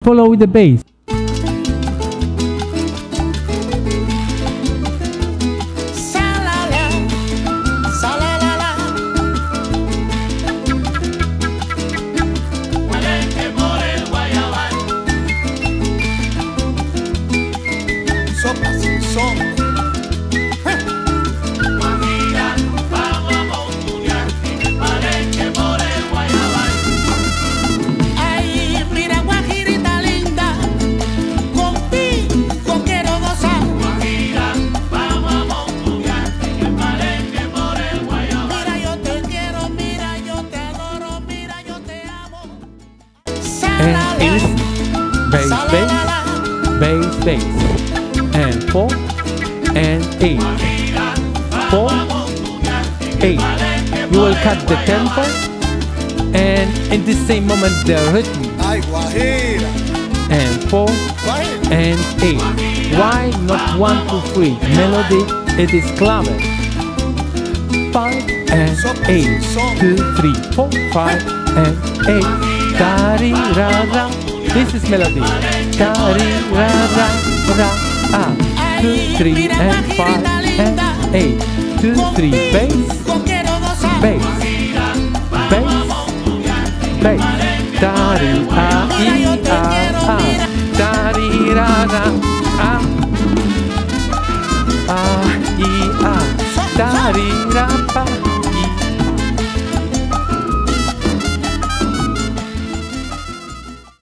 Follow the bass. And is bass, bass, bass, bass, and 4 and 8, 4, 8. You will cut the tempo, and in the same moment the rhythm. And 4 and 8. Why not 1, 2, 3? Melody, it is clave. 5 and 8, 2, 3, 4, 5 and 8. Dari ra ra, this is melody. Dari ra ra ra, 2, 3 and 5 and 8. 2, 3, bass, bass, bass, bass. Dari I dari ra ra, I dari ra.